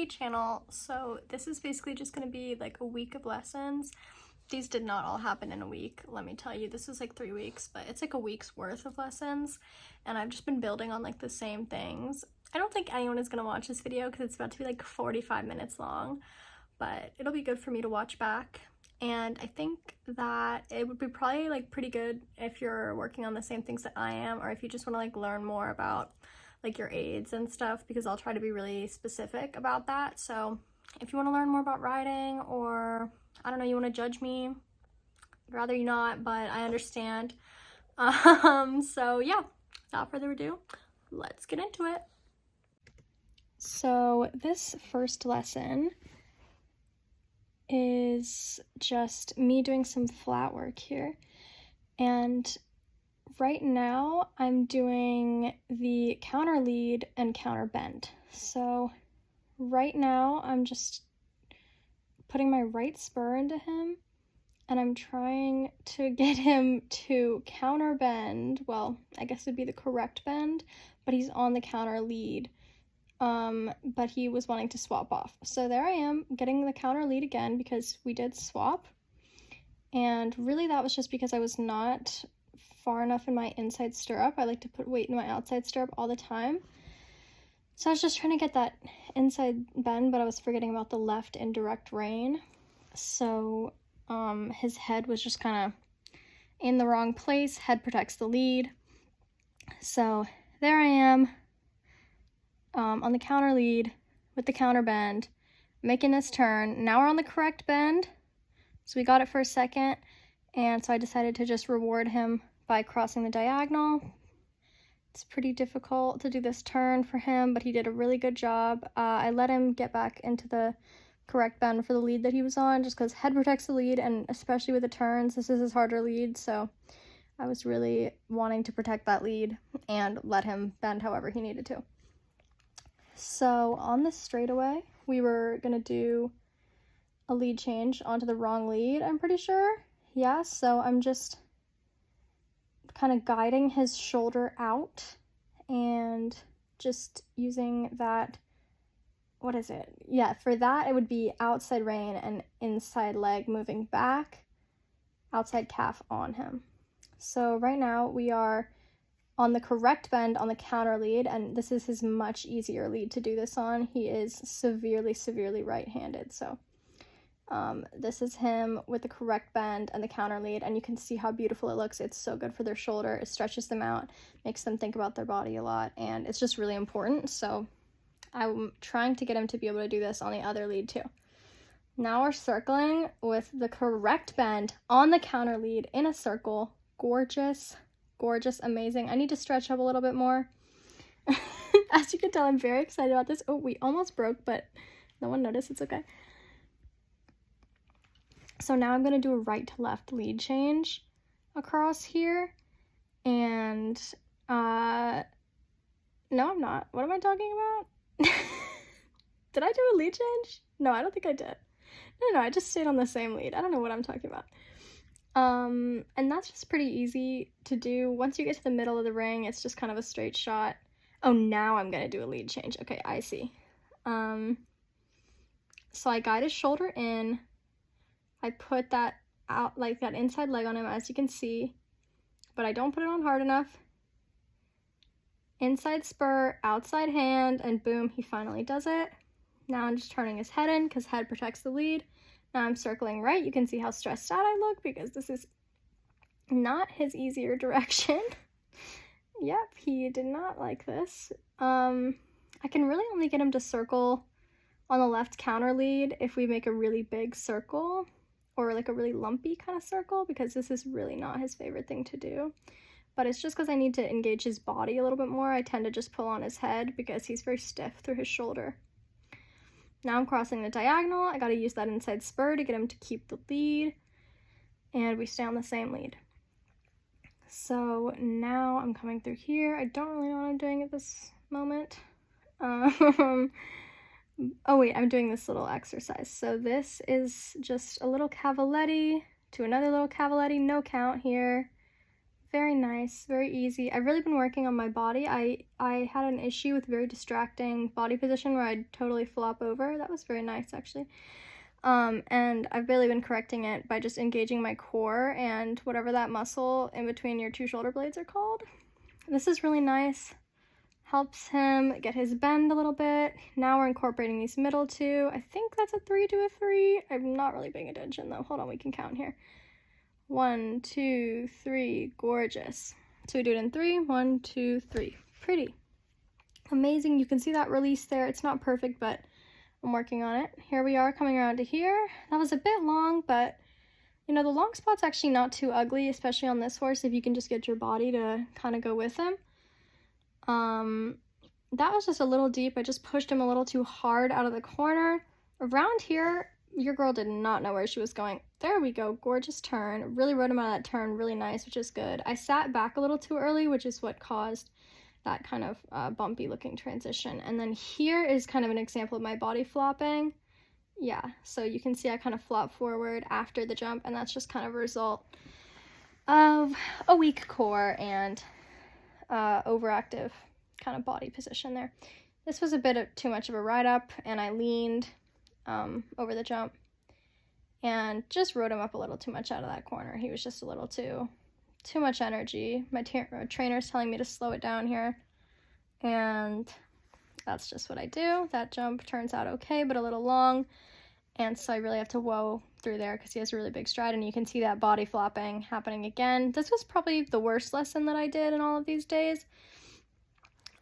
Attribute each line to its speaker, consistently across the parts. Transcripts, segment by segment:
Speaker 1: Hey channel, so this is basically just going to be like a week of lessons. These did not all happen in a week, let me tell you. This is like 3 weeks, but it's like a week's worth of lessons, and I've just been building on like the same things. I don't think anyone is going to watch this video because it's about to be like 45 minutes long, but it'll be good for me to watch back. And I think that it would be probably like pretty good if you're working on the same things that I am, or if you just want to like learn more about like your aids and stuff, because I'll try to be really specific about that. So if you want to learn more about riding, or I don't know, you want to judge me, I'd rather you not, but I understand. So yeah, without further ado, let's get into it. So this first lesson is just me doing some flat work here, and right now I'm doing the counter lead and counter bend. So right now I'm just putting my right spur into him, and I'm trying to get him to counter bend. Well, I guess it'd be the correct bend, but he's on the counter lead. But he was wanting to swap off. So there I am getting the counter lead again because we did swap. And really that was just because I was not far enough in my inside stirrup. I like to put weight in my outside stirrup all the time. So I was just trying to get that inside bend, but I was forgetting about the left indirect rein. So his head was just kind of in the wrong place. Head protects the lead. So there I am on the counter lead with the counter bend, making this turn. Now we're on the correct bend. So we got it for a second, and so I decided to just reward him by crossing the diagonal. It's pretty difficult to do this turn for him, but he did a really good job. I let him get back into the correct bend for the lead that he was on, just because head protects the lead, and especially with the turns, this is his harder lead, so I was really wanting to protect that lead and let him bend however he needed to. So on this straightaway, we were going to do a lead change onto the wrong lead, I'm pretty sure. Yeah, so I'm just kind of guiding his shoulder out and just using that, what is it? Yeah, for that it would be outside rein and inside leg moving back, outside calf on him. So right now we are on the correct bend on the counter lead, and this is his much easier lead to do this on. He is severely right-handed, so this is him with the correct bend and the counter lead, and you can see how beautiful it looks. It's so good for their shoulder. It stretches them out, makes them think about their body a lot, and it's just really important. So I'm trying to get him to be able to do this on the other lead too. Now we're circling with the correct bend on the counter lead in a circle. Gorgeous, amazing. I need to stretch up a little bit more. As you can tell, I'm very excited about this. Oh, we almost broke, but no one noticed. It's okay. So now I'm going to do a right to left lead change across here. And, no, I'm not. What am I talking about? Did I do a lead change? No, I don't think I did. No, I just stayed on the same lead. I don't know what I'm talking about. And that's just pretty easy to do. Once you get to the middle of the ring, it's just kind of a straight shot. Oh, now I'm going to do a lead change. Okay, I see. So I guide his shoulder in. I put that out, like that inside leg on him, as you can see, but I don't put it on hard enough. Inside spur, outside hand, and boom, he finally does it. Now I'm just turning his head in because head protects the lead. Now I'm circling right. You can see how stressed out I look because this is not his easier direction. Yep, he did not like this. I can really only get him to circle on the left counter lead if we make a really big circle, or like a really lumpy kind of circle, because this is really not his favorite thing to do. But it's just because I need to engage his body a little bit more. I tend to just pull on his head because he's very stiff through his shoulder. Now I'm crossing the diagonal. I gotta use that inside spur to get him to keep the lead, and we stay on the same lead. So now I'm coming through here. I don't really know what I'm doing at this moment. Oh wait, I'm doing this little exercise. So this is just a little cavaletti to another little cavaletti, no count here. Very nice, very easy. I've really been working on my body. I had an issue with very distracting body position where I'd totally flop over. That was very nice, actually. And I've really been correcting it by just engaging my core and whatever that muscle in between your two shoulder blades are called. This is really nice. Helps him get his bend a little bit. Now we're incorporating these middle two. I think that's a 3 to a 3. I'm not really paying attention though. Hold on, we can count here. 1, 2, 3, gorgeous. So we do it in 3, 1, 2, 3. Pretty. Amazing. You can see that release there. It's not perfect, but I'm working on it. Here we are coming around to here. That was a bit long, but you know, the long spot's actually not too ugly, especially on this horse, if you can just get your body to kind of go with him. That was just a little deep. I just pushed him a little too hard out of the corner. Around here, your girl did not know where she was going. There we go, gorgeous turn. Really rode him out of that turn, really nice, which is good. I sat back a little too early, which is what caused that kind of bumpy looking transition. And then here is kind of an example of my body flopping. Yeah, so you can see I kind of flop forward after the jump, and that's just kind of a result of a weak core and overactive kind of body position there. This was a bit of too much of a ride up, and I leaned over the jump and just rode him up a little too much out of that corner. He was just a little too much energy. My trainer's telling me to slow it down here, and that's just what I do. That jump turns out okay, but a little long, and so I really have to whoa through there because he has a really big stride, and you can see that body flopping happening again. This was probably the worst lesson that I did in all of these days.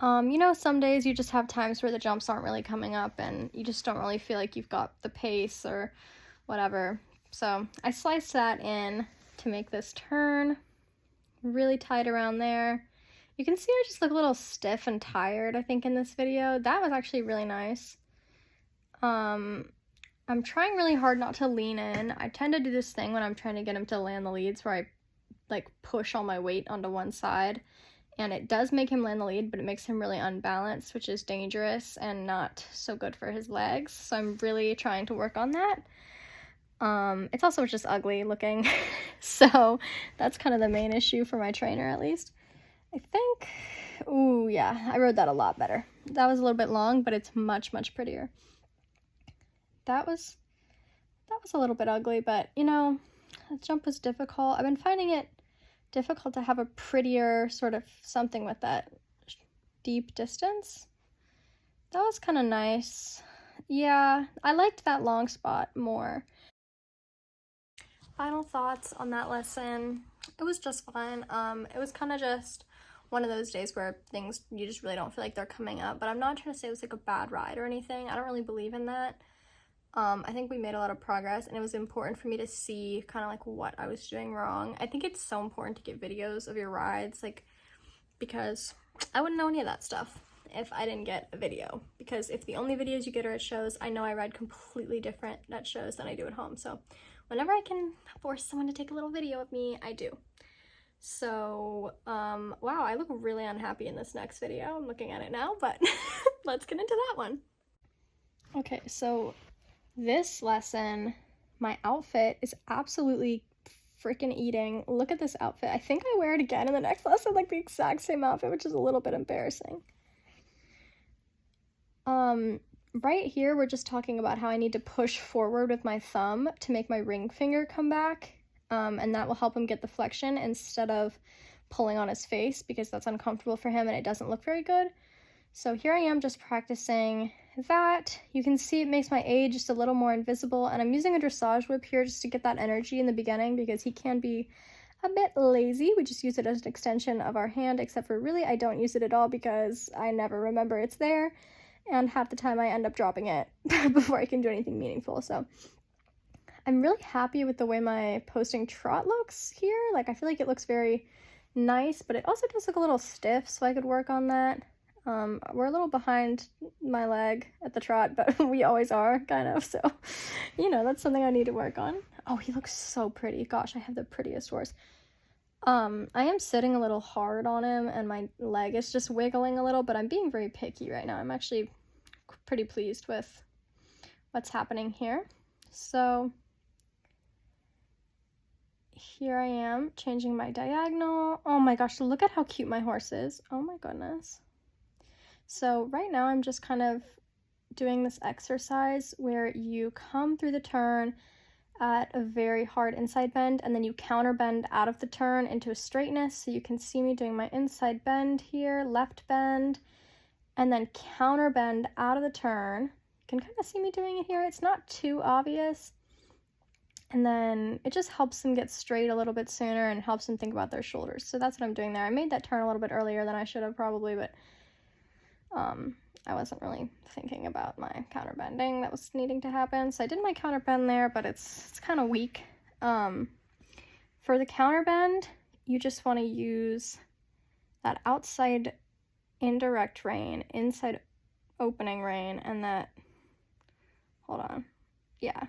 Speaker 1: You know, some days you just have times where the jumps aren't really coming up and you just don't really feel like you've got the pace or whatever. So I sliced that in to make this turn really tight around there. You can see I just look a little stiff and tired, I think, in this video. That was actually really nice. I'm trying really hard not to lean in. I tend to do this thing when I'm trying to get him to land the leads where I like push all my weight onto one side, and it does make him land the lead, but it makes him really unbalanced, which is dangerous and not so good for his legs. So I'm really trying to work on that. It's also just ugly looking, so that's kind of the main issue for my trainer, at least. I think, ooh, yeah, I rode that a lot better. That was a little bit long, but it's much, much prettier. That was a little bit ugly, but, you know, the jump was difficult. I've been finding it difficult to have a prettier sort of something with that deep distance. That was kind of nice. Yeah, I liked that long spot more. Final thoughts on that lesson. It was just fun. It was kind of just one of those days where things, you just really don't feel like they're coming up, but I'm not trying to say it was like a bad ride or anything. I don't really believe in that. I think we made a lot of progress, and it was important for me to see kind of like what I was doing wrong. I think it's so important to get videos of your rides, like, because I wouldn't know any of that stuff if I didn't get a video, because if the only videos you get are at shows, I know I ride completely different at shows than I do at home. So whenever I can force someone to take a little video of me, I do. So, wow, I look really unhappy in this next video. I'm looking at it now, but let's get into that one. Okay, so this lesson, my outfit is absolutely freaking eating. Look at this outfit. I think I wear it again in the next lesson, like the exact same outfit, which is a little bit embarrassing. Right here, we're just talking about how I need to push forward with my thumb to make my ring finger come back, and that will help him get the flexion instead of pulling on his face, because that's uncomfortable for him and it doesn't look very good. So here I am just practicing that. You can see it makes my A just a little more invisible, and I'm using a dressage whip here just to get that energy in the beginning because he can be a bit lazy. We just use it as an extension of our hand, except for really I don't use it at all because I never remember it's there, and half the time I end up dropping it before I can do anything meaningful. So I'm really happy with the way my posting trot looks here. Like, I feel like it looks very nice, but it also does look a little stiff, so I could work on that. We're a little behind my leg at the trot, but we always are, kind of, so, you know, that's something I need to work on. Oh, he looks so pretty. Gosh, I have the prettiest horse. I am sitting a little hard on him, and my leg is just wiggling a little, but I'm being very picky right now. I'm actually pretty pleased with what's happening here. So here I am changing my diagonal. Oh my gosh, look at how cute my horse is. Oh my goodness. So right now I'm just kind of doing this exercise where you come through the turn at a very hard inside bend, and then you counter bend out of the turn into a straightness. So you can see me doing my inside bend here, left bend, and then counter bend out of the turn. You can kind of see me doing it here. It's not too obvious. And then it just helps them get straight a little bit sooner and helps them think about their shoulders. So that's what I'm doing there. I made that turn a little bit earlier than I should have probably, but I wasn't really thinking about my counter bending that was needing to happen. So I did my counter bend there, but it's kind of weak. For the counter bend, you just want to use that outside indirect rein, inside opening rein, and that, hold on, yeah.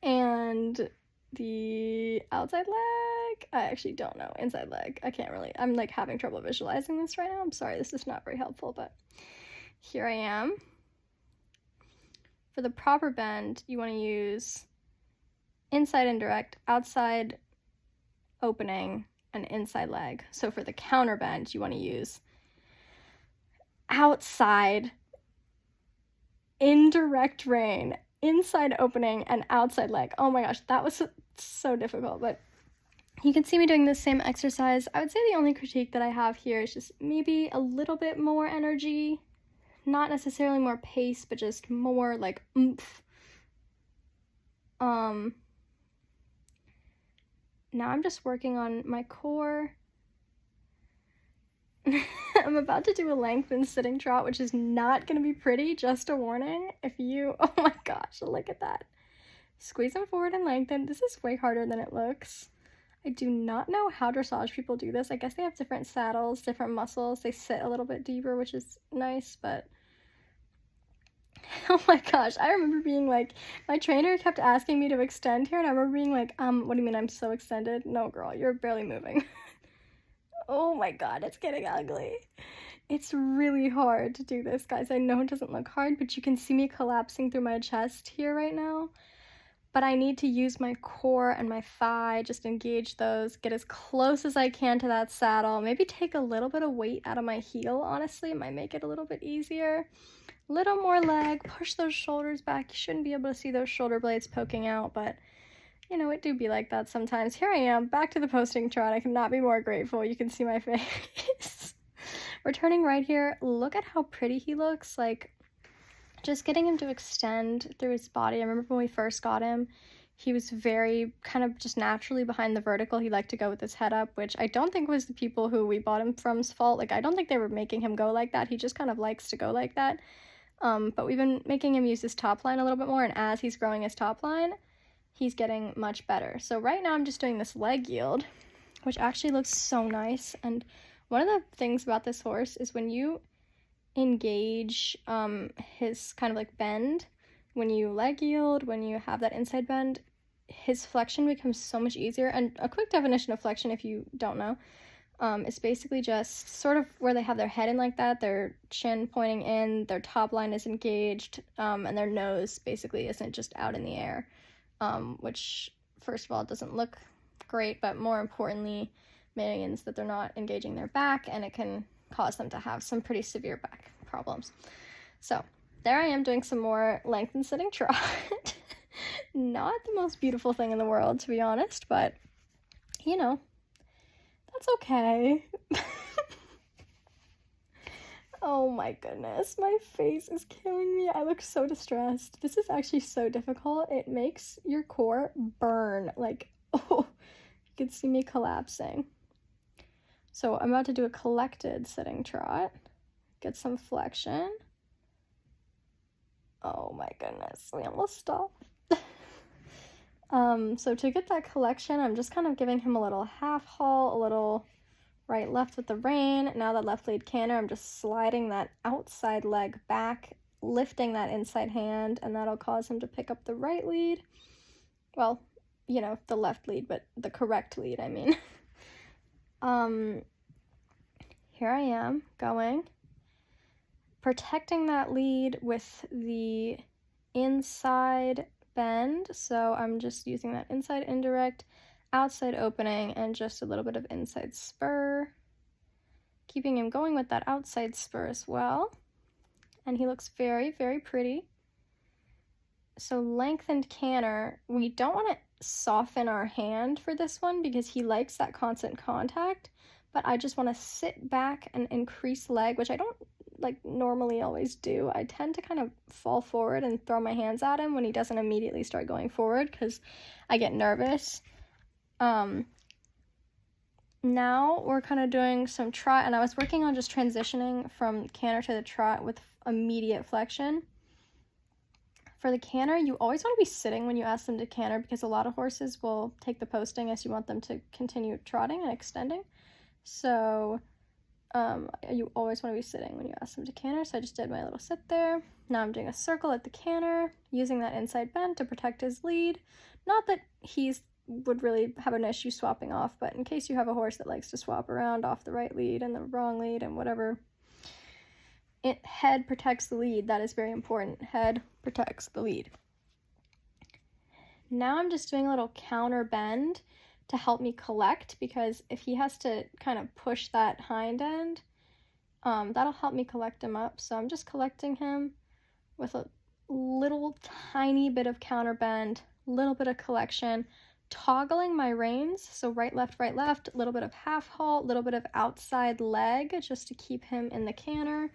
Speaker 1: And the outside leg, I actually don't know, inside leg, I can't really, I'm like having trouble visualizing this right now. I'm sorry, this is not very helpful, but here I am. For the proper bend, you want to use inside indirect, outside opening, and inside leg. So for the counter bend, you want to use outside indirect rein, inside opening, and outside leg. Oh my gosh, that was so difficult, but you can see me doing the same exercise. I would say the only critique that I have here is just maybe a little bit more energy, not necessarily more pace, but just more like oomph. Now I'm just working on my core. I'm about to do a lengthened sitting trot, which is not going to be pretty, just a warning. If you, oh my gosh, look at that. Squeeze them forward and lengthen. This is way harder than it looks. I do not know how dressage people do this. I guess they have different saddles, different muscles. They sit a little bit deeper, which is nice, but oh my gosh, I remember being like, my trainer kept asking me to extend here, and I remember being like, what do you mean I'm so extended? No, girl, you're barely moving. Oh my god, it's getting ugly. It's really hard to do this, guys. I know it doesn't look hard, but you can see me collapsing through my chest here right now. But I need to use my core and my thigh, just engage those, get as close as I can to that saddle, maybe take a little bit of weight out of my heel, honestly. It might make it a little bit easier. Little more leg, push those shoulders back. You shouldn't be able to see those shoulder blades poking out, but you know, it do be like that sometimes. Here I am, back to the posting trot. I could not be more grateful. You can see my face. Returning right here, look at how pretty he looks. Like, just getting him to extend through his body. I remember when we first got him, he was very kind of just naturally behind the vertical. He liked to go with his head up, which I don't think was the people who we bought him from's fault. Like, I don't think they were making him go like that. He just kind of likes to go like that. But we've been making him use his top line a little bit more, and as he's growing his top line, he's getting much better. So right now I'm just doing this leg yield, which actually looks so nice. And one of the things about this horse is when you engage his kind of like bend, when you leg yield, when you have that inside bend, his flexion becomes so much easier. And a quick definition of flexion, if you don't know, is basically just sort of where they have their head in like that, their chin pointing in, their top line is engaged, and their nose basically isn't just out in the air. Which, first of all, doesn't look great, but more importantly, means that they're not engaging their back, and it can cause them to have some pretty severe back problems. So, there I am doing some more lengthened sitting trot. Not the most beautiful thing in the world, to be honest, but, you know, that's okay. Oh my goodness, my face is killing me. I look so distressed. This is actually so difficult. It makes your core burn. Like, oh, you can see me collapsing. So I'm about to do a collected sitting trot. Get some flexion. Oh my goodness, we almost stopped. So to get that collection, I'm just kind of giving him a little half haul, a little right left with the rein. Now that left lead canter, I'm just sliding that outside leg back, lifting that inside hand, and that'll cause him to pick up the right lead. Well, you know, the left lead, but the correct lead, I mean. Here I am going, protecting that lead with the inside bend, so I'm just using that inside indirect, outside opening, and just a little bit of inside spur. Keeping him going with that outside spur as well. And he looks very, very pretty. So lengthened canter, we don't want to soften our hand for this one because he likes that constant contact, but I just want to sit back and increase leg, which I don't like normally always do. I tend to kind of fall forward and throw my hands at him when he doesn't immediately start going forward because I get nervous. Now we're kind of doing some trot, and I was working on just transitioning from canter to the trot with immediate flexion. For the canter, you always want to be sitting when you ask them to canter because a lot of horses will take the posting as you want them to continue trotting and extending. So you always want to be sitting when you ask them to canter. So I just did my little sit there. Now I'm doing a circle at the canter, using that inside bend to protect his lead. Not that he's would really have an issue swapping off, but in case you have a horse that likes to swap around off the right lead and the wrong lead and whatever, head protects the lead. That is very important. Head protects the lead. Now I'm just doing a little counter bend to help me collect, because if he has to kind of push that hind end, that'll help me collect him up. So I'm just collecting him with a little tiny bit of counter bend, little bit of collection, toggling my reins, so right, left, a little bit of half halt, little bit of outside leg just to keep him in the canter.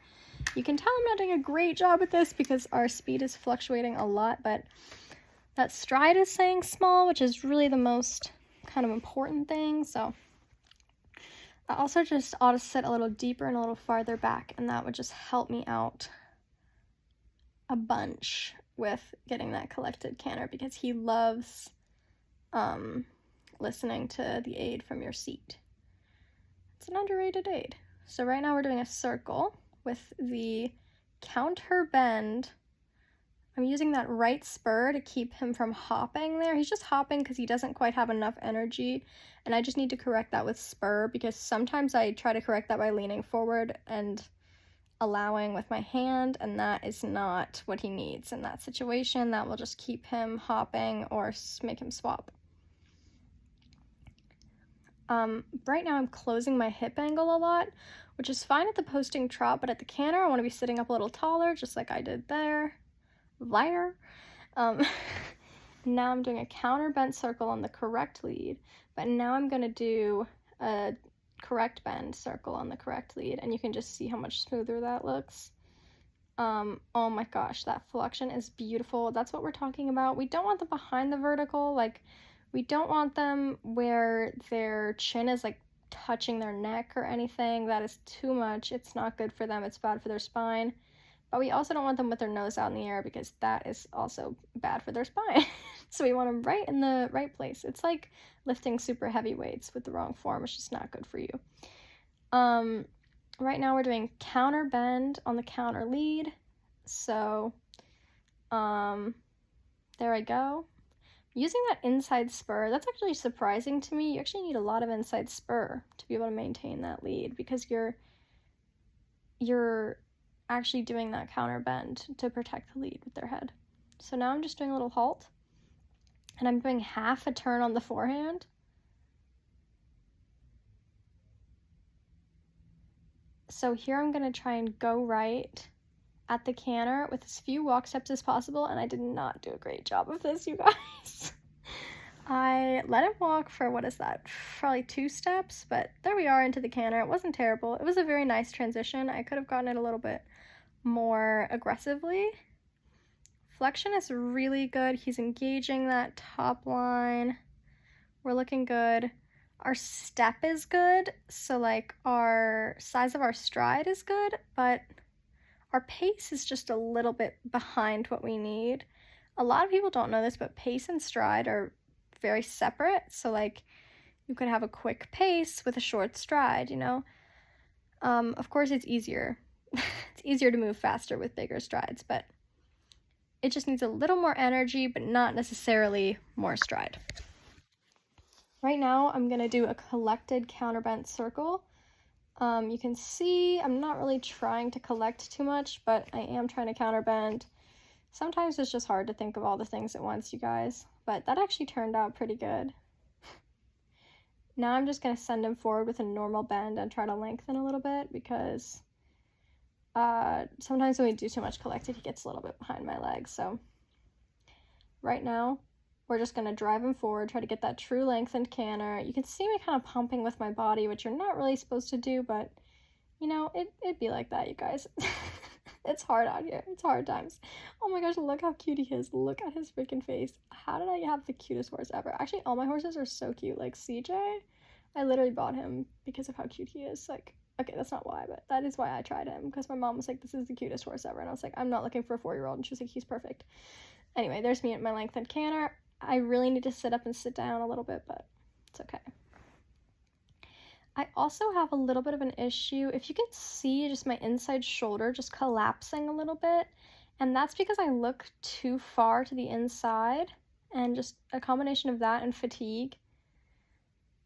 Speaker 1: You can tell I'm not doing a great job at this because our speed is fluctuating a lot, but that stride is staying small, which is really the most kind of important thing. So I also just ought to sit a little deeper and a little farther back, and that would just help me out a bunch with getting that collected canter because he loves listening to the aid from your seat. It's an underrated aid. So right now we're doing a circle with the counter bend. I'm using that right spur to keep him from hopping there. He's just hopping because he doesn't quite have enough energy, and I just need to correct that with spur because sometimes I try to correct that by leaning forward and allowing with my hand, and that is not what he needs in that situation. That will just keep him hopping or make him swap. Right now I'm closing my hip angle a lot, which is fine at the posting trot, but at the canter I want to be sitting up a little taller, just like I did there. Now I'm doing a counter bent circle on the correct lead, but now I'm going to do a correct bend circle on the correct lead, and you can just see how much smoother that looks. Oh my gosh, that flexion is beautiful. That's what we're talking about. We don't want them behind the vertical, like we don't want them where their chin is like touching their neck or anything. That is too much. It's not good for them. It's bad for their spine. But we also don't want them with their nose out in the air because that is also bad for their spine. So we want them right in the right place. It's like lifting super heavy weights with the wrong form. It's just not good for you. Right now we're doing counter bend on the counter lead. So there I go. Using that inside spur, that's actually surprising to me. You actually need a lot of inside spur to be able to maintain that lead because you're actually doing that counter bend to protect the lead with their head. So now I'm just doing a little halt, and I'm doing half a turn on the forehand. So here I'm going to try and go right at the canter with as few walk steps as possible, and I did not do a great job of this, you guys. I let him walk for, what is that, probably 2 steps, but there we are into the canter. It wasn't terrible. It was a very nice transition. I could have gotten it a little bit more aggressively. Flexion is really good. He's engaging that top line. We're looking good. Our step is good, so like our size of our stride is good, but our pace is just a little bit behind what we need. A lot of people don't know this, but pace and stride are very separate. So like you could have a quick pace with a short stride, you know. Of course it's easier. It's easier to move faster with bigger strides, but it just needs a little more energy, but not necessarily more stride. Right now I'm going to do a collected counterbent circle. You can see I'm not really trying to collect too much, but I am trying to counterbend. Sometimes it's just hard to think of all the things at once, you guys, but that actually turned out pretty good. Now I'm just going to send him forward with a normal bend and try to lengthen a little bit, because sometimes when we do too much collected, he gets a little bit behind my legs. So right now, we're just going to drive him forward, try to get that true lengthened canter. You can see me kind of pumping with my body, which you're not really supposed to do, but, you know, it'd be like that, you guys. It's hard out here. It's hard times. Oh my gosh, look how cute he is. Look at his freaking face. How did I have the cutest horse ever? Actually, all my horses are so cute. Like CJ, I literally bought him because of how cute he is. Like, okay, that's not why, but that is why I tried him, because my mom was like, this is the cutest horse ever. And I was like, I'm not looking for a 4-year-old. And she was like, he's perfect. Anyway, there's me at my lengthened canter. I really need to sit up and sit down a little bit, but it's okay. I also have a little bit of an issue. If you can see just my inside shoulder just collapsing a little bit, and that's because I look too far to the inside, and just a combination of that and fatigue.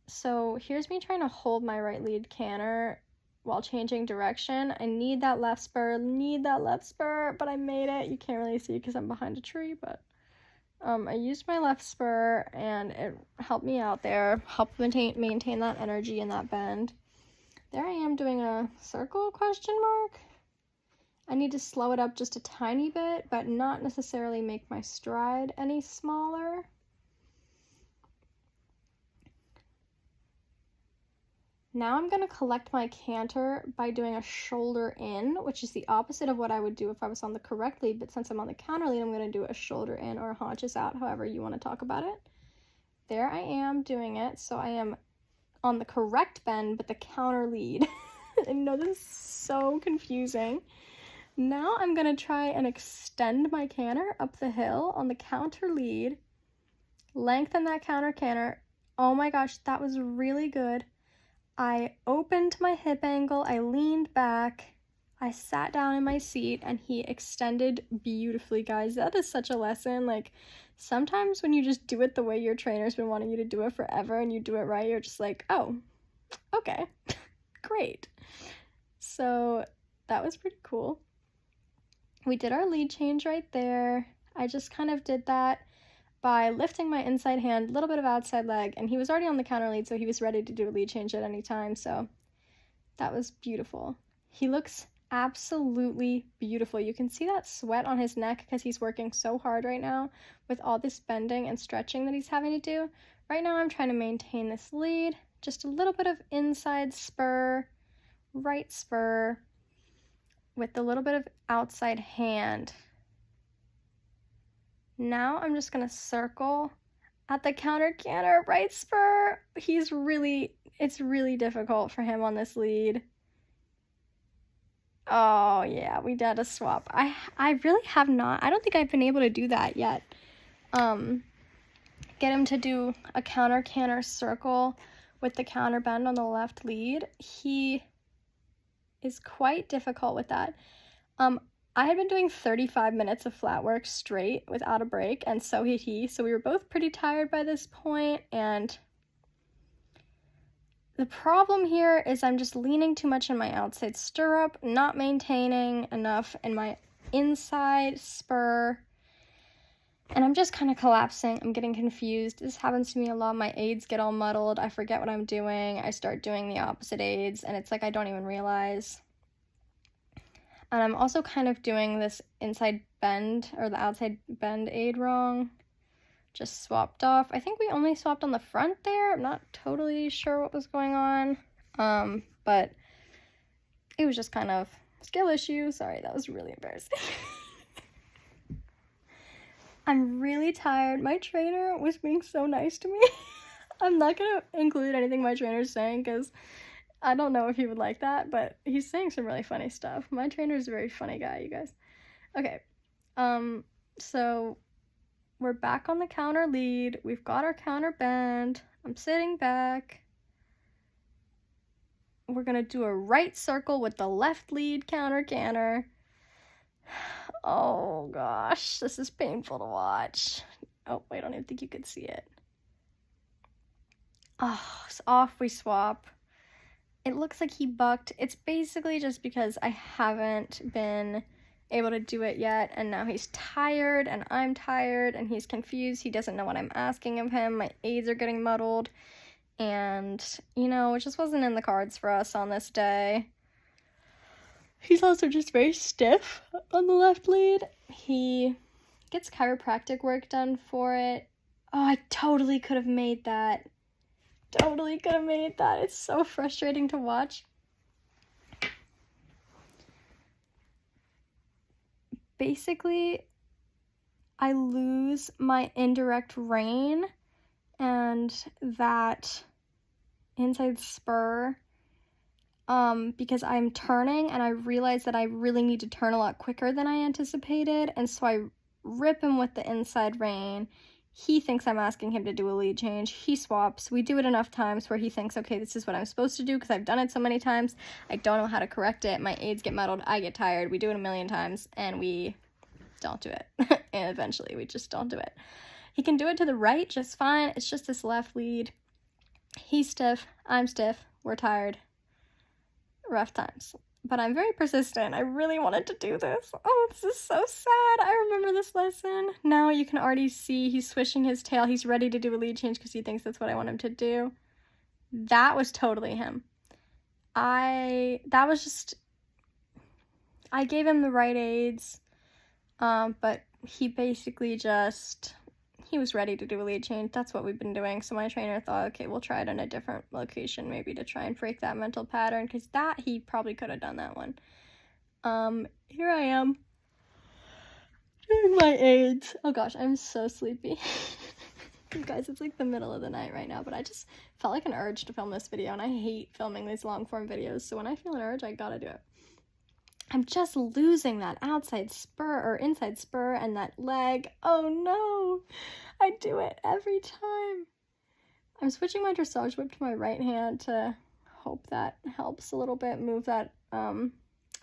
Speaker 1: So here's me trying to hold my right lead canter while changing direction. I need that left spur, but I made it. You can't really see because I'm behind a tree, but I used my left spur and it helped me out there, helped maintain that energy in that bend. There I am doing a circle question mark. I need to slow it up just a tiny bit, but not necessarily make my stride any smaller. Now I'm going to collect my canter by doing a shoulder in, which is the opposite of what I would do if I was on the correct lead, but since I'm on the counter lead, I'm going to do a shoulder in or haunches out, however you want to talk about it. There I am doing it, so I am on the correct bend, but the counter lead. I know this is so confusing. Now I'm going to try and extend my canter up the hill on the counter lead, lengthen that counter canter. Oh my gosh, that was really good. I opened my hip angle, I leaned back, I sat down in my seat, and he extended beautifully, guys. That is such a lesson. Like, sometimes when you just do it the way your trainer's been wanting you to do it forever and you do it right, you're just like, oh, okay, great. So that was pretty cool. We did our lead change right there. I just kind of did that by lifting my inside hand, a little bit of outside leg, and he was already on the counter lead, so he was ready to do a lead change at any time, so that was beautiful. He looks absolutely beautiful. You can see that sweat on his neck because he's working so hard right now with all this bending and stretching that he's having to do. Right now I'm trying to maintain this lead, just a little bit of inside spur, right spur, with a little bit of outside hand. Now I'm just going to circle at the counter canter, right spur. It's really difficult for him on this lead. Oh yeah, we did a swap. I really have not, I don't think I've been able to do that yet. Get him to do a counter canter circle with the counter bend on the left lead. He is quite difficult with that. I had been doing 35 minutes of flat work straight without a break, and so had he. So we were both pretty tired by this point, and the problem here is I'm just leaning too much in my outside stirrup, not maintaining enough in my inside spur, and I'm just kind of collapsing. I'm getting confused. This happens to me a lot. My aids get all muddled. I forget what I'm doing. I start doing the opposite aids, and it's like I don't even realize. And I'm also kind of doing this inside bend or the outside bend aid wrong. Just swapped off. I think we only swapped on the front there. I'm not totally sure what was going on. But it was just kind of skill issue. Sorry, that was really embarrassing. I'm really tired. My trainer was being so nice to me. I'm not going to include anything my trainer's saying because I don't know if he would like that, but he's saying some really funny stuff. My trainer is a very funny guy, you guys. Okay, so we're back on the counter lead. We've got our counter bend. I'm sitting back. We're gonna do a right circle with the left lead counter canter. Oh gosh, this is painful to watch. Oh, I don't even think you could see it. Oh, it's off we swap. It looks like he bucked. It's basically just because I haven't been able to do it yet, and now he's tired, and I'm tired, and he's confused. He doesn't know what I'm asking of him. My aids are getting muddled, and, you know, it just wasn't in the cards for us on this day. He's also just very stiff on the left lead. He gets chiropractic work done for it. Oh, I totally could have made that. Totally could have made that. It's so frustrating to watch. Basically, I lose my indirect rein and that inside spur because I'm turning, and I realize that I really need to turn a lot quicker than I anticipated, and so I rip him with the inside rein. He thinks I'm asking him to do a lead change. He swaps. We do it enough times where he thinks, okay, this is what I'm supposed to do because I've done it so many times. I don't know how to correct it. My aids get muddled. I get tired. We do it a million times, and we don't do it. And eventually, we just don't do it. He can do it to the right just fine. It's just this left lead. He's stiff. I'm stiff. We're tired. Rough times. But I'm very persistent. I really wanted to do this. Oh, this is so sad. I remember this lesson. Now you can already see he's swishing his tail. He's ready to do a lead change because he thinks that's what I want him to do. That was totally him. I gave him the right aids, but he basically he was ready to do a lead change. That's what we've been doing. So my trainer thought, okay, we'll try it in a different location maybe to try and break that mental pattern, because that he probably could have done that one. Here I am doing my aids. Oh gosh, I'm so sleepy. You guys, it's like the middle of the night right now, but I just felt like an urge to film this video, and I hate filming these long form videos, so when I feel an urge, I gotta do it. I'm just losing that outside spur or inside spur and that leg. Oh no, I do it every time. I'm switching my dressage whip to my right hand to hope that helps a little bit, move that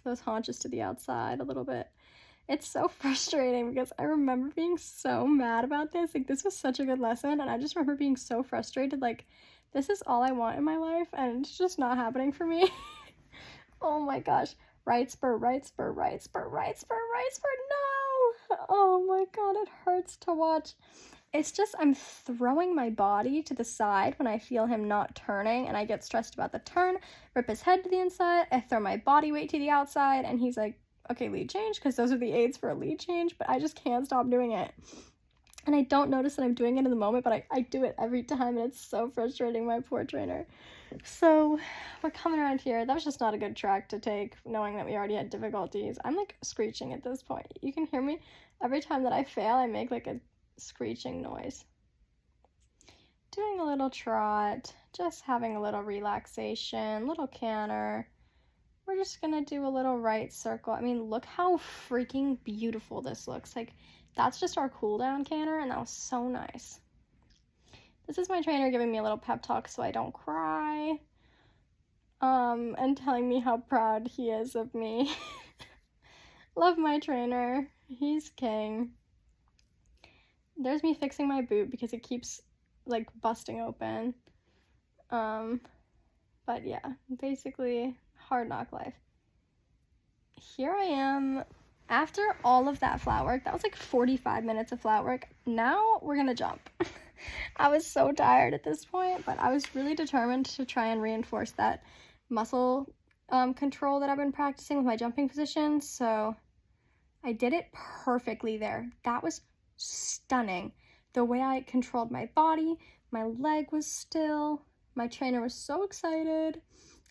Speaker 1: those haunches to the outside a little bit. It's so frustrating because I remember being so mad about this. Like, this was such a good lesson, and I just remember being so frustrated. Like, this is all I want in my life, and it's just not happening for me. Oh my gosh. Right spur, right spur, right spur, right spur, right spur, no! Oh my god, it hurts to watch. It's just, I'm throwing my body to the side when I feel him not turning, and I get stressed about the turn, rip his head to the inside, I throw my body weight to the outside, and he's like, okay, lead change, because those are the aids for a lead change, but I just can't stop doing it. And I don't notice that I'm doing it in the moment, but I do it every time, and it's so frustrating, my poor trainer. So we're coming around here. That was just not a good track to take, knowing that we already had difficulties. I'm like screeching at this point. You can hear me. Every time that I fail, I make like a screeching noise. Doing a little trot, just having a little relaxation, little canter. We're just gonna do a little right circle. I mean, look how freaking beautiful this looks. Like, that's just our cool down canter, and that was so nice. This is my trainer giving me a little pep talk so I don't cry, and telling me how proud he is of me. Love my trainer. He's king. There's me fixing my boot because it keeps, like, busting open. But yeah, basically, hard knock life. Here I am. After all of that flat work, that was like 45 minutes of flat work. Now we're gonna jump. I was so tired at this point, but I was really determined to try and reinforce that muscle control that I've been practicing with my jumping position, so I did it perfectly there. That was stunning. The way I controlled my body, my leg was still, my trainer was so excited.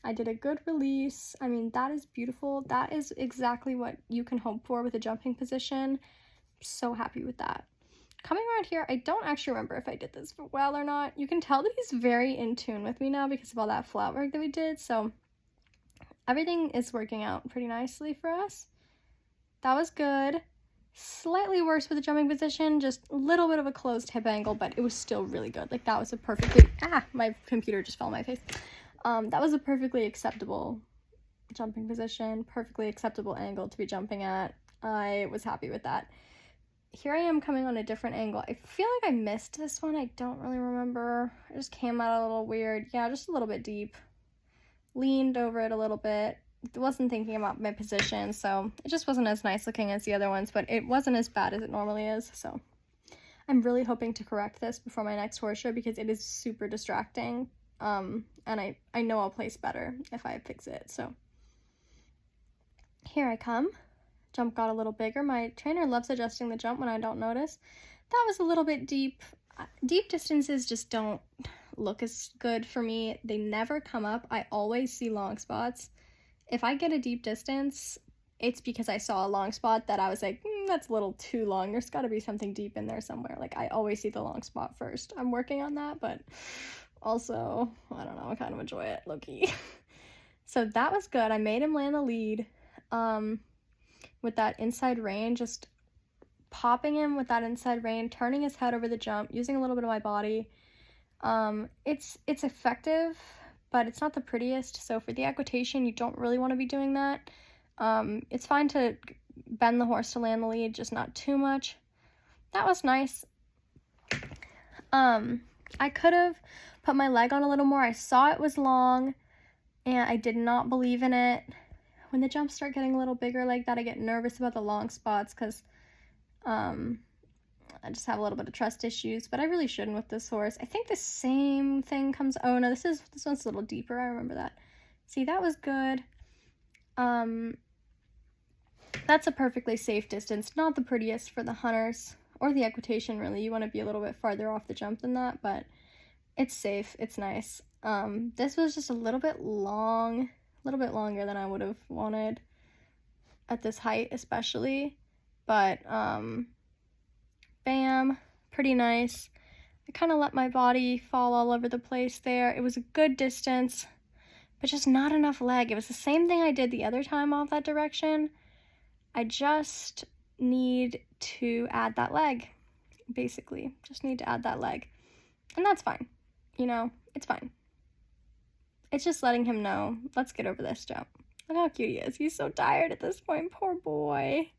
Speaker 1: I did a good release. I mean, that is beautiful. That is exactly what you can hope for with a jumping position. So happy with that. Coming around here, I don't actually remember if I did this well or not. You can tell that he's very in tune with me now because of all that flat work that we did, so everything is working out pretty nicely for us. That was good. Slightly worse with the jumping position, just a little bit of a closed hip angle, but it was still really good. Like, that was a perfectly, my computer just fell on my face. That was a perfectly acceptable jumping position, perfectly acceptable angle to be jumping at. I was happy with that. Here I am coming on a different angle. I feel like I missed this one. I don't really remember. I just came out a little weird. Yeah, just a little bit deep. Leaned over it a little bit. wasn't thinking about my position, so it just wasn't as nice looking as the other ones, but it wasn't as bad as it normally is, so I'm really hoping to correct this before my next horse show because it is super distracting, and I know I'll place better if I fix it. So here I come. Jump got a little bigger. My trainer loves adjusting the jump when I don't notice. That was a little bit deep. Deep distances just don't look as good for me. They never come up. I always see long spots. If I get a deep distance, it's because I saw a long spot that I was like, that's a little too long. There's got to be something deep in there somewhere. Like, I always see the long spot first. I'm working on that, but also, I don't know, I kind of enjoy it, low-key. So that was good. I made him land the lead with that inside rein, just popping him with that inside rein, turning his head over the jump, using a little bit of my body. It's effective, but it's not the prettiest. So for the equitation, you don't really want to be doing that. It's fine to bend the horse to land the lead, just not too much. That was nice. I could have put my leg on a little more. I saw it was long, and I did not believe in it. When the jumps start getting a little bigger like that, I get nervous about the long spots because I just have a little bit of trust issues, but I really shouldn't with this horse. I think the same thing comes, oh no, this one's a little deeper, I remember that. See, that was good. That's a perfectly safe distance, not the prettiest for the hunters, or the equitation really. You want to be a little bit farther off the jump than that, but it's safe, it's nice. This was just a little bit long, a little bit longer than I would have wanted at this height especially, but bam, pretty nice. I kind of let my body fall all over the place there. It was a good distance, but just not enough leg. It was the same thing I did the other time off that direction. I just need to add that leg, basically. Just need to add that leg. And that's fine. You know, it's fine. It's just letting him know, let's get over this jump. Look how cute he is. He's so tired at this point, poor boy.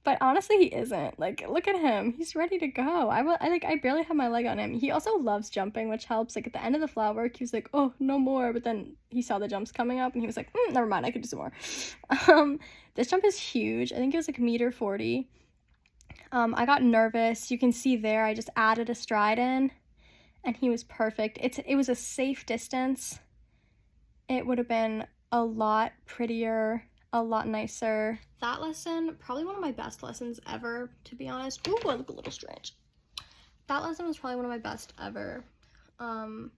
Speaker 1: But honestly, he isn't. Like, look at him. He's ready to go. I barely have my leg on him. He also loves jumping, which helps. Like, at the end of the flat work, he was like, oh, no more. But then he saw the jumps coming up, and he was like, never mind, I could do some more. This jump is huge. I think it was like 1.40 meters. I got nervous. You can see there, I just added a stride in, and he was perfect. It was a safe distance. It would have been a lot prettier, a lot nicer. That lesson, probably one of my best lessons ever, to be honest. Ooh, I look a little strange. That lesson was probably one of my best ever. I'm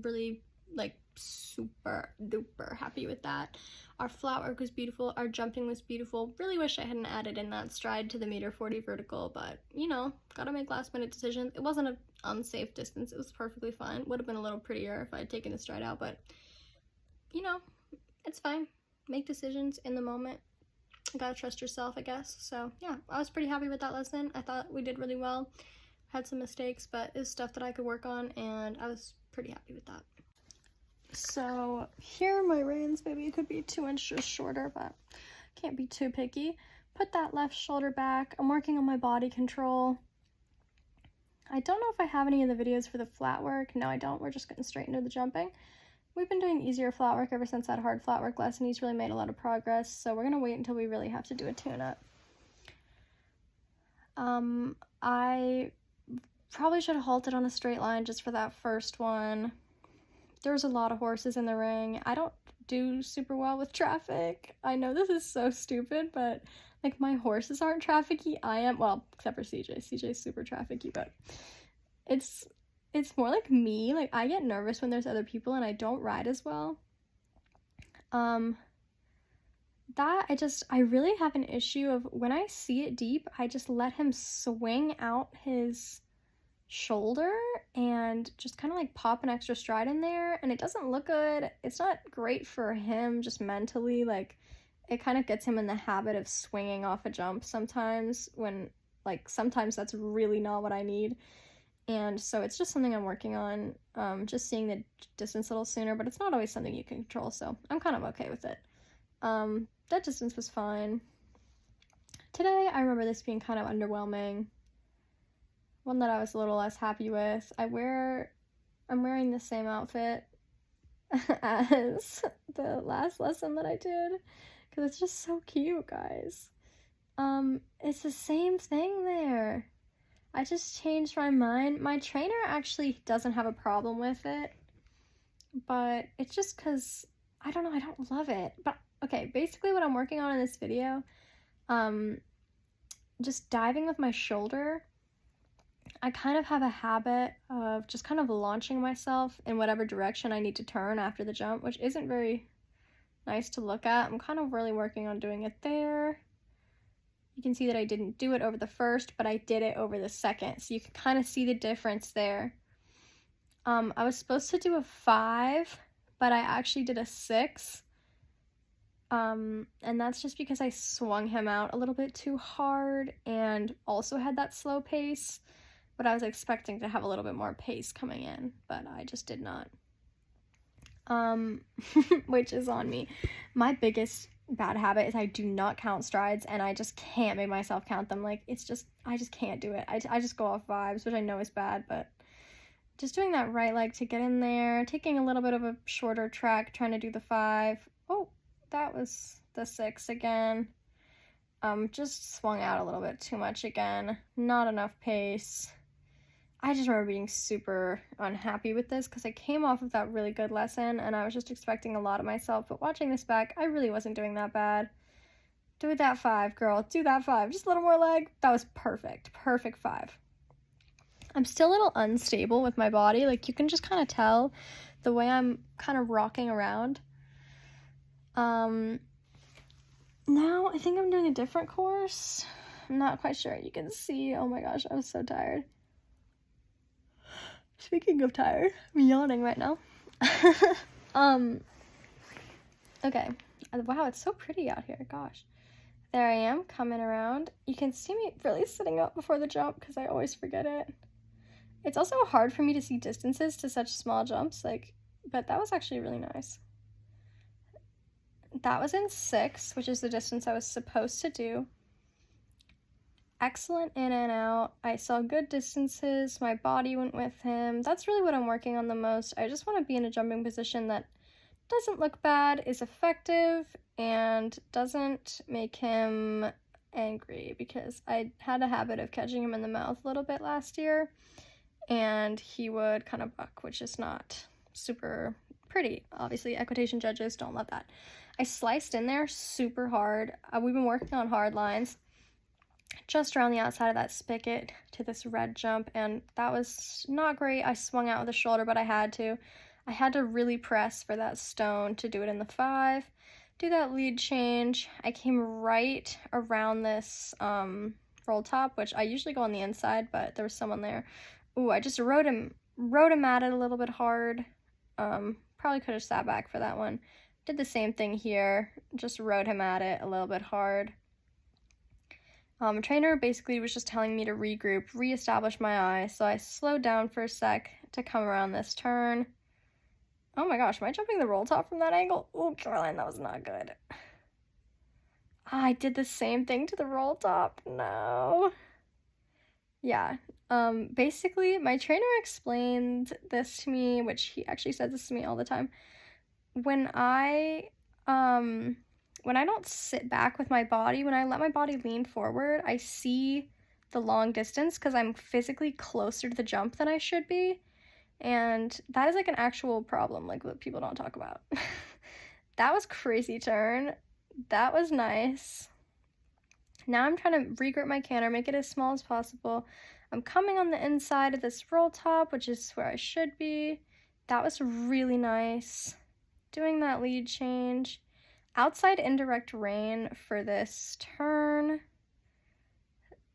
Speaker 1: really, like, super duper happy with that. Our flat work was beautiful. Our jumping was beautiful. Really wish I hadn't added in that stride to the 1.40 meters vertical, but, you know, gotta make last minute decisions. It wasn't an unsafe distance. It was perfectly fine. Would have been a little prettier if I had taken the stride out, but, you know, it's fine. Make decisions in the moment. You gotta trust yourself, I guess. So yeah, I was pretty happy with that lesson. I thought we did really well. Had some mistakes, but it was stuff that I could work on, and I was pretty happy with that. So here are my reins. Maybe it could be 2 inches shorter, but can't be too picky. Put that left shoulder back. I'm working on my body control. I don't know if I have any of the videos for the flat work. No, I don't. We're just getting straight into the jumping. We've been doing easier flat work ever since that hard flat work lesson. He's really made a lot of progress, so we're going to wait until we really have to do a tune-up. I probably should have halted on a straight line just for that first one. There was a lot of horses in the ring. I don't do super well with traffic. I know this is so stupid, but, like, my horses aren't trafficky. I am, well, except for CJ. CJ's super trafficky, but it's more like me. Like, I get nervous when there's other people and I don't ride as well. I really have an issue of when I see it deep, I just let him swing out his shoulder and just kind of like pop an extra stride in there, and it doesn't look good. It's not great for him just mentally. Like, it kind of gets him in the habit of swinging off a jump sometimes when, like, sometimes that's really not what I need. And so it's just something I'm working on, just seeing the distance a little sooner, but it's not always something you can control, so I'm kind of okay with it. That distance was fine. Today, I remember this being kind of underwhelming. One that I was a little less happy with. I'm wearing the same outfit as the last lesson that I did, because it's just so cute, guys. It's the same thing there. I just changed my mind. My trainer actually doesn't have a problem with it, but it's just because, I don't know, I don't love it. But, okay, basically what I'm working on in this video, just diving with my shoulder, I kind of have a habit of just kind of launching myself in whatever direction I need to turn after the jump, which isn't very nice to look at. I'm kind of really working on doing it there. You can see that I didn't do it over the first, but I did it over the second, so you can kind of see the difference there. I was supposed to do a 5, but I actually did a 6. And that's just because I swung him out a little bit too hard and also had that slow pace, but I was expecting to have a little bit more pace coming in, but I just did not. Which is on me. My biggest bad habit is I do not count strides, and I just can't make myself count them. Like, it's just, I just can't do it. I just go off vibes, which I know is bad, but just doing that right leg to get in there, taking a little bit of a shorter track, trying to do the 5. Oh, that was the 6 again. Just swung out a little bit too much again. Not enough pace. I just remember being super unhappy with this because I came off of that really good lesson and I was just expecting a lot of myself, but watching this back, I really wasn't doing that bad. Do that 5, girl. Do that 5. Just a little more leg. That was perfect. Perfect 5. I'm still a little unstable with my body. Like, you can just kind of tell the way I'm kind of rocking around. Now I think I'm doing a different course. I'm not quite sure. You can see, oh my gosh, I was so tired. Speaking of tired, I'm yawning right now. Okay. Wow, it's so pretty out here, gosh. There I am, coming around. You can see me really sitting up before the jump because I always forget it. It's also hard for me to see distances to such small jumps, but that was actually really nice. That was in 6, which is the distance I was supposed to do. Excellent in and out. I saw good distances. My body went with him. That's really what I'm working on the most. I just want to be in a jumping position that doesn't look bad, is effective, and doesn't make him angry, because I had a habit of catching him in the mouth a little bit last year, and he would kind of buck, which is not super pretty. Obviously, equitation judges don't love that. I sliced in there super hard. We've been working on hard lines just around the outside of that spigot to this red jump, and that was not great. I swung out with the shoulder, but I had to really press for that stone to do it in the 5. Do that lead change. I came right around this roll top, which I usually go on the inside, but there was someone there. Ooh, I just rode him at it a little bit hard. Probably could have sat back for that one. Did the same thing here, just rode him at it a little bit hard. Trainer basically was just telling me to regroup, reestablish my eye, so I slowed down for a sec to come around this turn. Oh my gosh, am I jumping the roll top from that angle? Oh, Caroline, that was not good. I did the same thing to the roll top. No. Yeah. Basically, my trainer explained this to me, which he actually says this to me all the time. When I don't sit back with my body, when I let my body lean forward, I see the long distance because I'm physically closer to the jump than I should be. And that is like an actual problem, like what people don't talk about. That was crazy turn. That was nice. Now I'm trying to regroup my canter, make it as small as possible. I'm coming on the inside of this roll top, which is where I should be. That was really nice. Doing that lead change. Outside indirect rein for this turn.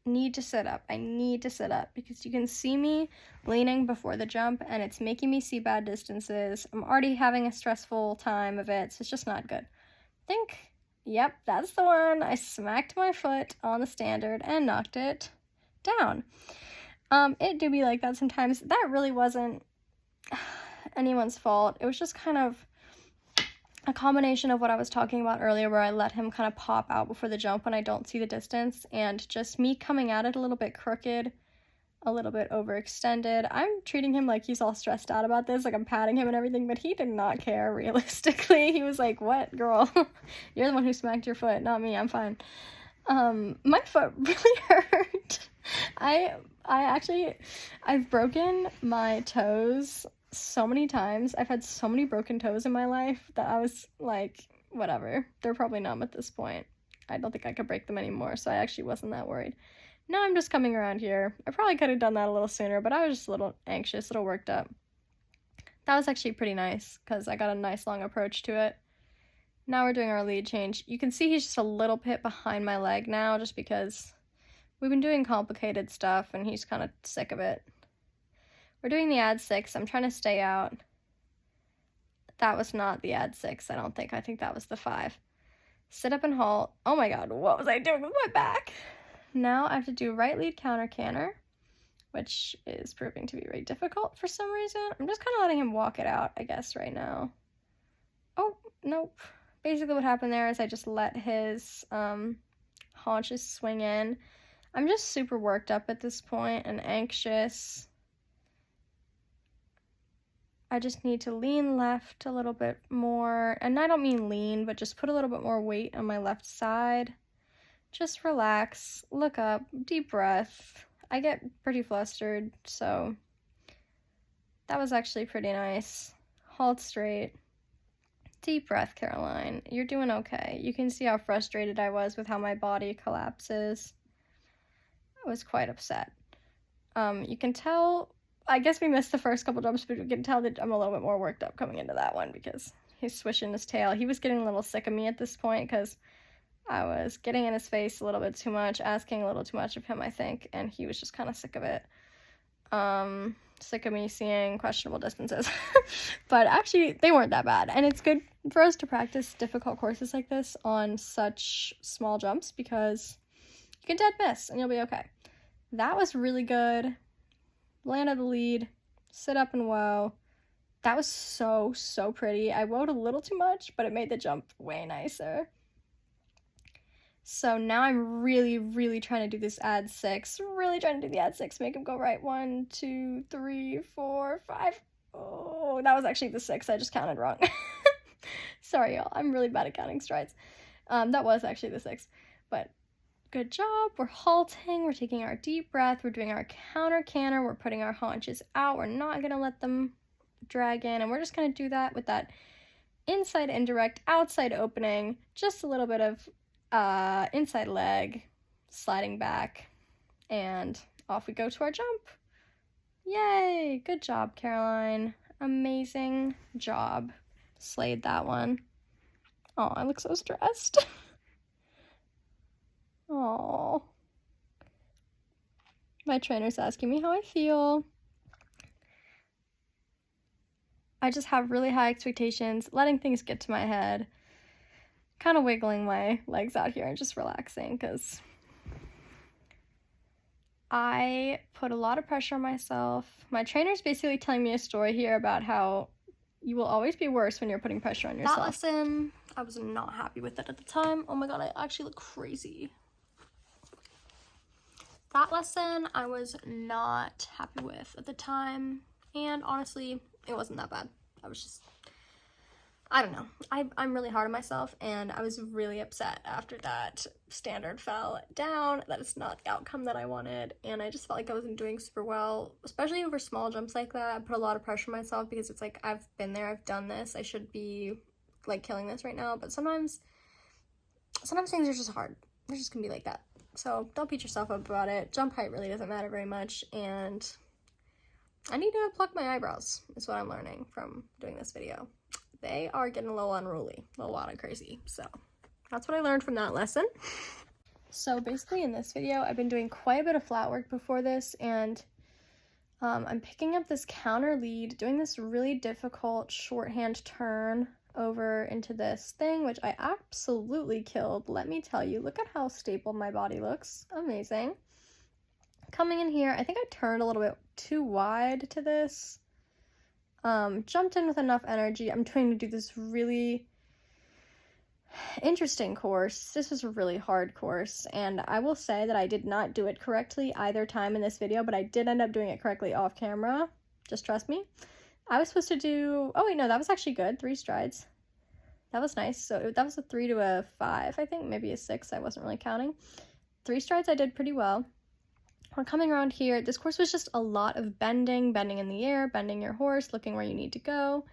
Speaker 1: Need to sit up. I need to sit up because you can see me leaning before the jump and it's making me see bad distances. I'm already having a stressful time of it, so it's just not good. I think, yep, that's the one. I smacked my foot on the standard and knocked it down. It do be like that sometimes. That really wasn't anyone's fault. It was just kind of a combination of what I was talking about earlier, where I let him kind of pop out before the jump when I don't see the distance, and just me coming at it a little bit crooked. a little bit overextended. I'm treating him like he's all stressed out about this, like I'm patting him and everything, but he did not care realistically. He was like, what, girl? You're the one who smacked your foot, not me, I'm fine. My foot really hurt. I've broken my toes so many times. I've had so many broken toes in my life that I was like, whatever, they're probably numb at this point. I don't think I could break them anymore, so I actually wasn't that worried. Now I'm just coming around here. I probably could have done that a little sooner, but I was just a little anxious, a little worked up. That was actually pretty nice, because I got a nice long approach to it. Now we're doing our lead change. You can see he's just a little bit behind my leg now, just because we've been doing complicated stuff, and he's kind of sick of it. We're doing the add 6. I'm trying to stay out. That was not the add 6, I don't think. I think that was the 5. Sit up and halt. Oh my god, what was I doing with my back? Now I have to do right lead counter canter, which is proving to be very difficult for some reason. I'm just kind of letting him walk it out, I guess, right now. Oh, nope. Basically what happened there is I just let his haunches swing in. I'm just super worked up at this point and anxious. I just need to lean left a little bit more, and I don't mean lean, but just put a little bit more weight on my left side. Just relax, look up, deep breath. I get pretty flustered, so that was actually pretty nice. Halt straight. Deep breath, Caroline. You're doing okay. You can see how frustrated I was with how my body collapses. I was quite upset. You can tell, I guess we missed the first couple jumps, but you can tell that I'm a little bit more worked up coming into that one because he's swishing his tail. He was getting a little sick of me at this point because I was getting in his face a little bit too much, asking a little too much of him, I think, and he was just kind of sick of it. Sick of me seeing questionable distances. But actually, they weren't that bad, and it's good for us to practice difficult courses like this on such small jumps because you can dead miss, and you'll be okay. That was really good. Landed the lead, sit up and woe. That was so, so pretty. I woed a little too much, but it made the jump way nicer. So now I'm really, really trying to do this add 6. Really trying to do the add 6. Make him go right. 1, 2, 3, 4, 5. Oh, that was actually the 6. I just counted wrong. Sorry, y'all. I'm really bad at counting strides. That was actually the 6. But good job. We're halting. We're taking our deep breath. We're doing our counter canter. We're putting our haunches out. We're not going to let them drag in. And we're just going to do that with that inside indirect, outside opening. Just a little bit of inside leg, sliding back, and off we go to our jump. Yay! Good job, Caroline. Amazing job. Slayed that one. Oh, I look so stressed. Oh. My trainer's asking me how I feel. I just have really high expectations, letting things get to my head. Kind of wiggling my legs out here and just relaxing because I put a lot of pressure on myself. My trainer's basically telling me a story here about how you will always be worse when you're putting pressure on yourself. That lesson, I was not happy with it at the time. Oh my god, I actually look crazy. That lesson I was not happy with at the time, and honestly, it wasn't that bad. I was just, I don't know. I'm really hard on myself, and I was really upset after that standard fell down. That is not the outcome that I wanted, and I just felt like I wasn't doing super well, especially over small jumps like that. I put a lot of pressure on myself because it's like, I've been there, I've done this, I should be like killing this right now, but sometimes things are just hard. They're just gonna be like that. So don't beat yourself up about it. Jump height really doesn't matter very much, and I need to pluck my eyebrows, is what I'm learning from doing this video. They are getting a little unruly, a little wild and crazy. So that's what I learned from that lesson. So basically in this video, I've been doing quite a bit of flat work before this, and I'm picking up this counter lead, doing this really difficult shorthand turn over into this thing, which I absolutely killed. Let me tell you, look at how stable my body looks. Amazing. Coming in here, I think I turned a little bit too wide to this. Jumped in with enough energy. I'm trying to do this really, Interesting course. This was a really hard course, and I will say that I did not do it correctly either time in this video, but I did end up doing it correctly off camera. Just trust me. I was supposed to do, oh wait, no, that was actually good. 3 strides. That was nice. So that was a 3 to a 5, I think, maybe a 6. I wasn't really counting. 3 strides I did pretty well. We're coming around here. This course was just a lot of bending in the air, bending your horse, looking where you need to go.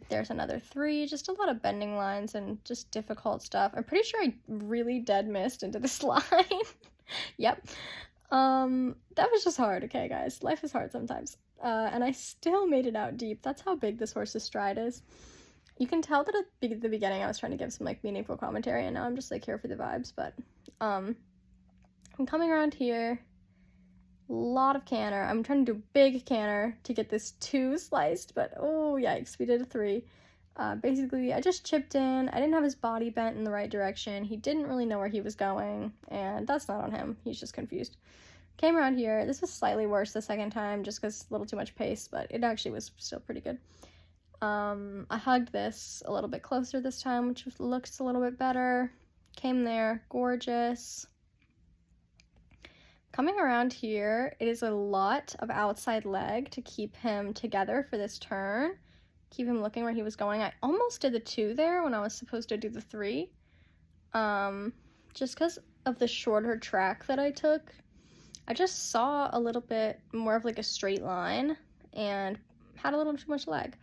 Speaker 1: There's another 3, just a lot of bending lines and just difficult stuff. I'm pretty sure I really dead missed into this line. Yep. That was just hard, okay, guys? Life is hard sometimes. And I still made it out deep. That's how big this horse's stride is. You can tell that at the beginning I was trying to give some, like, meaningful commentary, and now I'm just, like, here for the vibes, but, I'm coming around here. Lot of canter. I'm trying to do big canter to get this 2 sliced, but oh yikes, we did a 3. Basically, I just chipped in. I didn't have his body bent in the right direction. He didn't really know where he was going, and that's not on him. He's just confused. Came around here. This was slightly worse the second time, just because a little too much pace, but it actually was still pretty good. I hugged this a little bit closer this time, which looks a little bit better. Came there. Gorgeous. Coming around here, it is a lot of outside leg to keep him together for this turn. Keep him looking where he was going. I almost did the 2 there when I was supposed to do the 3. Just because of the shorter track that I took. I just saw a little bit more of like a straight line and had a little too much leg.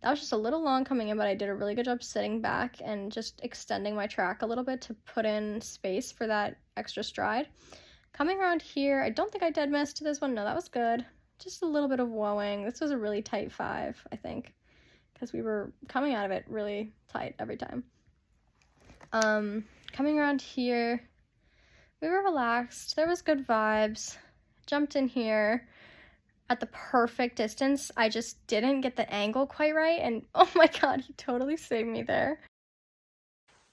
Speaker 1: That was just a little long coming in, but I did a really good job sitting back and just extending my track a little bit to put in space for that extra stride. Coming around here, I don't think I dead missed to this one. No, that was good. Just a little bit of woeing. This was a really tight 5, I think, because we were coming out of it really tight every time. Coming around here, we were relaxed. There was good vibes. Jumped in here at the perfect distance. I just didn't get the angle quite right, and oh my god, he totally saved me there.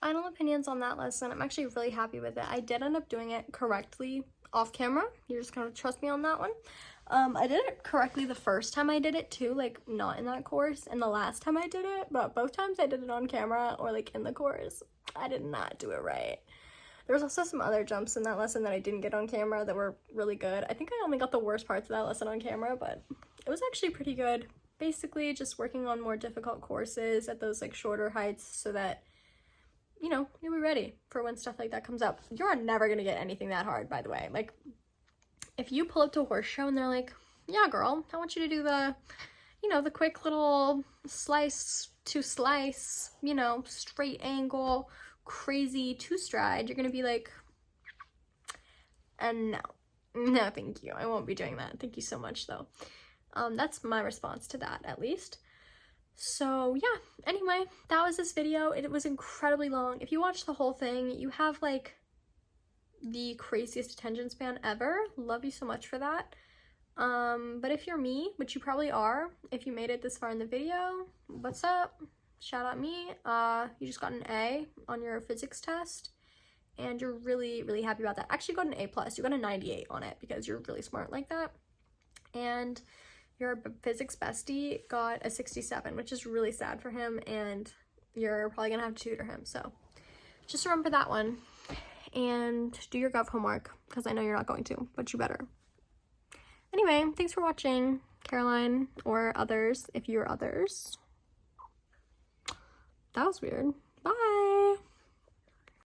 Speaker 1: Final opinions on that lesson. I'm actually really happy with it. I did end up doing it correctly off camera. You're just gonna trust me on that one. I did it correctly the first time I did it too, like not in that course, and the last time I did it, but both times I did it on camera or like in the course, I did not do it right. There was also some other jumps in that lesson that I didn't get on camera that were really good. I think I only got the worst parts of that lesson on camera, but it was actually pretty good. Basically just working on more difficult courses at those like shorter heights so that, you know, you'll be ready for when stuff like that comes up. You're never gonna get anything that hard, by the way. Like, if you pull up to a horse show and they're like, yeah, girl, I want you to do the, you know, the quick little slice to slice, you know, straight angle, crazy 2 stride, you're gonna be like, no, thank you. I won't be doing that. Thank you so much, though. That's my response to that, at least. So yeah, anyway, that was this video. It was incredibly long. If you watch the whole thing, you have like the craziest attention span ever. Love you so much for that. But if you're me, which you probably are, if you made it this far in the video, what's up? Shout out me. You just got an A on your physics test and you're really, really happy about that. Actually, you got an A+. You got a 98 on it because you're really smart like that. And your physics bestie got a 67, which is really sad for him, and you're probably gonna have to tutor him. So just remember that one and do your gov homework, because I know you're not going to, but you better. Anyway, thanks for watching, Caroline, or others, if you're others. That was weird. Bye!